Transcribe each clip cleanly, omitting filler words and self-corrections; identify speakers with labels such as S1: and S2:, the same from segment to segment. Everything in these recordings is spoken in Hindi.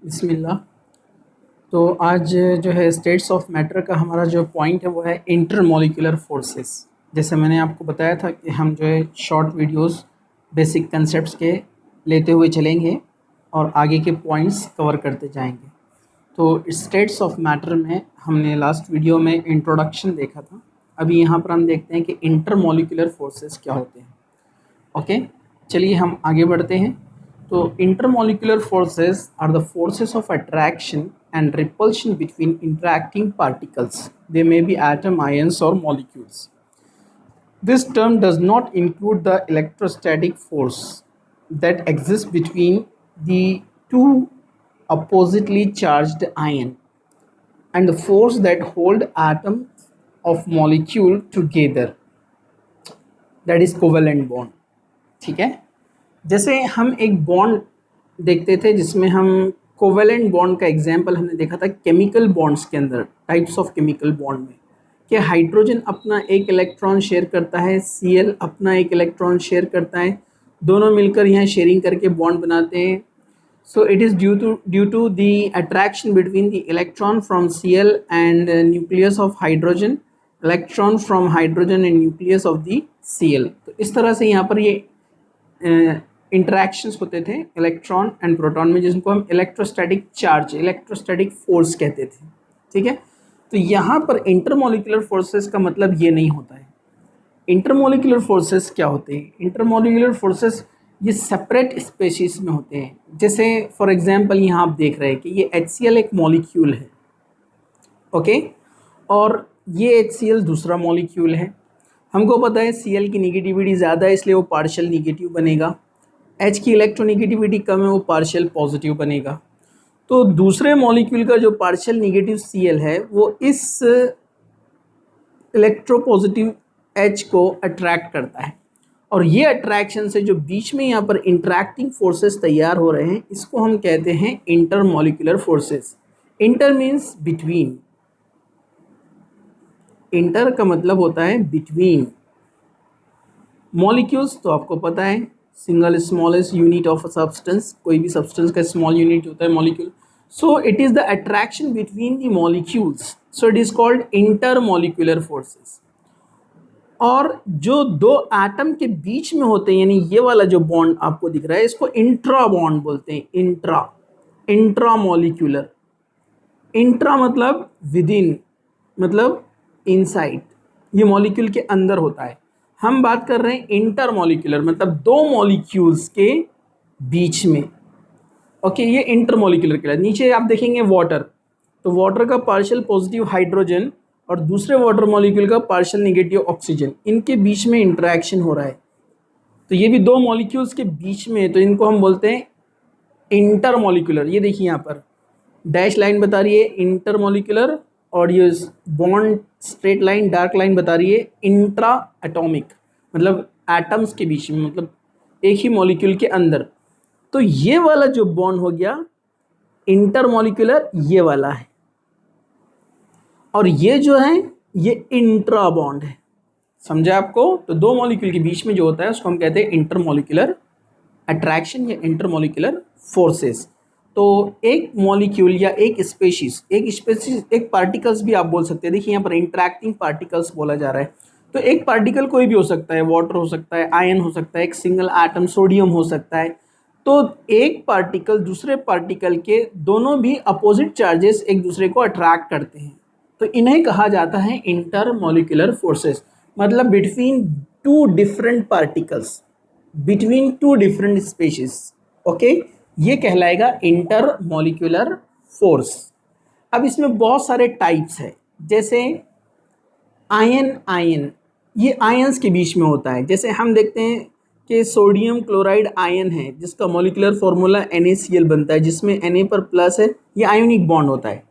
S1: बिस्मिल्लाह। तो आज जो है स्टेट्स ऑफ मैटर का हमारा जो पॉइंट है वो है इंटरमॉलिक्यूलर फोर्सेस। जैसे मैंने आपको बताया था कि हम जो है शॉर्ट वीडियोस बेसिक कंसेप्ट्स के लेते हुए चलेंगे और आगे के पॉइंट्स कवर करते जाएंगे। तो स्टेट्स ऑफ मैटर में हमने लास्ट वीडियो में इंट्रोडक्शन देखा था। अभी यहाँ पर हम देखते हैं कि इंटरमॉलिक्यूलर फोर्सेस क्या होते हैं। ओके, चलिए हम आगे बढ़ते हैं। तो intermolecular forces are the forces of attraction and repulsion between interacting particles. They may be atom, ions or molecules. This term does not include the electrostatic force that exists between the two oppositely charged ion and the force that hold atoms of molecule together, that is covalent bond. ठीक है, जैसे हम एक बॉन्ड देखते थे जिसमें हम कोवेलेंट बॉन्ड का एग्जांपल हमने देखा था केमिकल बॉन्ड्स के अंदर, टाइप्स ऑफ केमिकल बॉन्ड में, कि हाइड्रोजन अपना एक इलेक्ट्रॉन शेयर करता है, Cl अपना एक इलेक्ट्रॉन शेयर करता है, दोनों मिलकर यहाँ शेयरिंग करके बॉन्ड बनाते हैं। So it is due to the attraction between the electron from Cl and nucleus of hydrogen, electron from hydrogen and nucleus of the Cl। तो इस तरह से यहाँ पर ये इंटरैक्शंस होते थे इलेक्ट्रॉन एंड प्रोटॉन में, जिनको हम इलेक्ट्रोस्टैटिक चार्ज, इलेक्ट्रोस्टैटिक फोर्स कहते थे। ठीक है, तो यहाँ पर इंटरमॉलिक्यूलर फोर्सेस का मतलब ये नहीं होता है। इंटरमॉलिक्यूलर फोर्सेस क्या होते हैं? इंटरमॉलिक्यूलर फोर्सेस ये सेपरेट स्पेशीज में होते हैं। जैसे फॉर एग्जांपल यहाँ आप देख रहे हैं कि ये HCl एक मॉलिक्यूल है, ओके, और ये HCl दूसरा मॉलिक्यूल है। हमको पता है Cl की निगेटिविटी ज़्यादा है इसलिए वो पार्शियल निगेटिव बनेगा, H की इलेक्ट्रोनिगेटिविटी कम है वो पार्शियल पॉजिटिव बनेगा। तो दूसरे मॉलिक्यूल का जो पार्शियल निगेटिव Cl है वो इस इलेक्ट्रोपॉजिटिव H को अट्रैक्ट करता है, और ये अट्रैक्शन से जो बीच में यहाँ पर इंटरैक्टिंग फोर्सेस तैयार हो रहे हैं इसको हम कहते हैं intermolecular forces. Inter means between, inter का मतलब होता है बिटवीन। मॉलिक्यूल्स तो आपको पता है single smallest unit of a substance, कोई भी सब्सटेंस का स्मॉल यूनिट होता है molecule. So it is the attraction between the molecules, so it is called intermolecular forces. और जो दो एटम के बीच में होते हैं, यानी ये वाला जो बॉन्ड आपको दिख रहा है इसको इंट्रा बॉन्ड बोलते हैं। इंट्रा, इंट्रामॉलिक्यूलर, इंट्रा मतलब विद इन, मतलब इनसाइड, ये मॉलिक्यूल के अंदर होता है। हम बात कर रहे हैं इंटरमॉलिक्यूलर, मतलब दो मॉलिक्यूल्स के बीच में। ओके, ये इंटरमॉलिक्यूलर के लिए। नीचे आप देखेंगे वाटर, तो वाटर का पार्शियल पॉजिटिव हाइड्रोजन और दूसरे वाटर मॉलिक्यूल का पार्शियल नेगेटिव ऑक्सीजन, इनके बीच में इंटरेक्शन हो रहा है। तो ये भी दो मॉलिक्यूल्स के बीच में है, तो इनको हम बोलते हैं इंटरमॉलिक्यूलर। ये देखिए यहाँ पर डैश लाइन बता रही है इंटरमॉलिक्यूलर, और ये bond straight line dark line बता रही है इंट्रा एटॉमिक, मतलब एटम्स के बीच में, मतलब एक ही मॉलिक्यूल के अंदर। तो ये वाला जो बॉन्ड हो गया इंटरमॉलिक्यूलर, ये वाला है, और ये जो है ये इंट्रा बॉन्ड है। समझा आपको? तो दो मॉलिक्यूल के बीच में जो होता है उसको हम कहते हैं इंटरमॉलिक्यूलर अट्रैक्शन या इंटरमॉलिक्यूलर फोर्सेस। तो एक मॉलिक्यूल या एक स्पेशीज, एक पार्टिकल्स भी आप बोल सकते हैं। देखिए यहाँ पर इंटरैक्टिंग पार्टिकल्स बोला जा रहा है, तो एक पार्टिकल कोई भी हो सकता है, वाटर हो सकता है, आयन हो सकता है, एक सिंगल एटम सोडियम हो सकता है। तो एक पार्टिकल दूसरे पार्टिकल के दोनों भी अपोजिट चार्जेस एक दूसरे को अट्रैक्ट करते हैं, तो इन्हें कहा जाता है इंटरमॉलिक्यूलर फोर्सेस। मतलब between two different particles, between two different species, okay, ये कहलाएगा इंटरमॉलिक्यूलर फोर्स। अब इसमें बहुत सारे टाइप्स है, जैसे आयन, ये आयंस के बीच में होता है। जैसे हम देखते हैं कि सोडियम क्लोराइड आयन है जिसका मॉलिक्यूलर फॉर्मूला NaCl बनता है, जिसमें Na पर प्लस है, ये आयोनिक बॉन्ड होता है।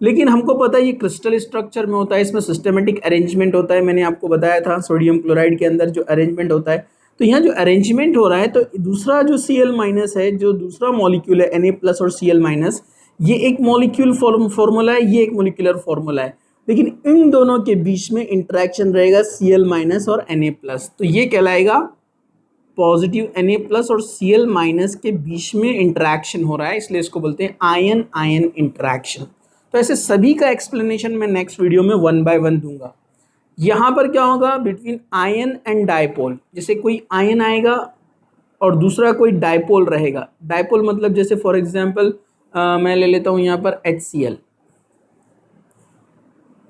S1: लेकिन हमको पता है ये क्रिस्टल स्ट्रक्चर में होता है, इसमें सिस्टेमेटिक अरेंजमेंट होता है। मैंने आपको बताया था सोडियम क्लोराइड के अंदर जो अरेंजमेंट होता है, तो यहाँ जो अरेंजमेंट हो रहा है, तो दूसरा जो Cl- है, जो दूसरा मॉलिक्यूल है Na+ और Cl-, ये एक मॉलिक्यूल फॉर्मूला है, ये एक मॉलिक्यूलर फॉर्मूला है, लेकिन इन दोनों के बीच में इंटरेक्शन रहेगा Cl- और Na+, तो ये कहलाएगा पॉजिटिव Na+ और Cl- के बीच में इंटरेक्शन हो रहा है, इसलिए इसको बोलते हैं आयन आयन इंटरेक्शन। तो ऐसे सभी का एक्सप्लेनेशन मैं नेक्स्ट वीडियो में 1 बाय 1 दूंगा। यहाँ पर क्या होगा बिटवीन आयन एंड डायपोल, जैसे कोई आयन आएगा और दूसरा कोई डायपोल रहेगा। डायपोल मतलब जैसे फॉर एग्जांपल मैं ले लेता हूँ यहाँ पर HCl,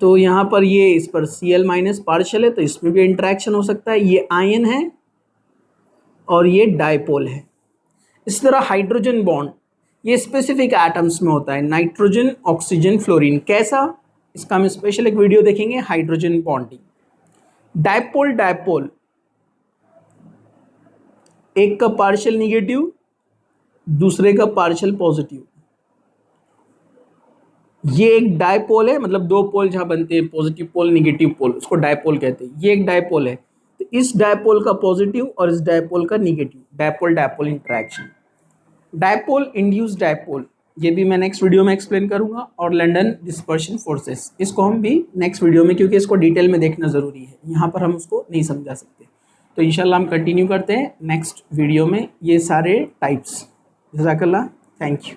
S1: तो यहाँ पर ये इस पर Cl- पार्शियल है, तो इसमें भी इंटरेक्शन हो सकता है। ये आयन है और ये डायपोल है। इस तरह हाइड्रोजन बॉन्ड ये स्पेसिफिक एटम्स में होता है, नाइट्रोजन ऑक्सीजन फ्लोरीन। कैसा, इसका हम स्पेशल एक वीडियो देखेंगे, हाइड्रोजन बॉन्डिंग। डायपोल डायपोल, एक का पार्शियल निगेटिव दूसरे का पार्शियल पॉजिटिव, ये एक डायपोल है, मतलब दो पोल जहां बनते हैं, पॉजिटिव पोल निगेटिव पोल, उसको डायपोल कहते हैं। ये एक डायपोल है, तो इस डायपोल का पॉजिटिव और इस डायपोल का negative, dipole dipole interaction. Dipole induce dipole, ये भी मैं नेक्स्ट वीडियो में एक्सप्लेन करूंगा। और लंडन डिस्पर्शन फोर्सेस, इसको हम भी नेक्स्ट वीडियो में, क्योंकि इसको डिटेल में देखना ज़रूरी है, यहाँ पर हम उसको नहीं समझा सकते। तो इंशाल्लाह हम कंटिन्यू करते हैं नेक्स्ट वीडियो में ये सारे टाइप्स। जज़ाकल्लाह, थैंक यू।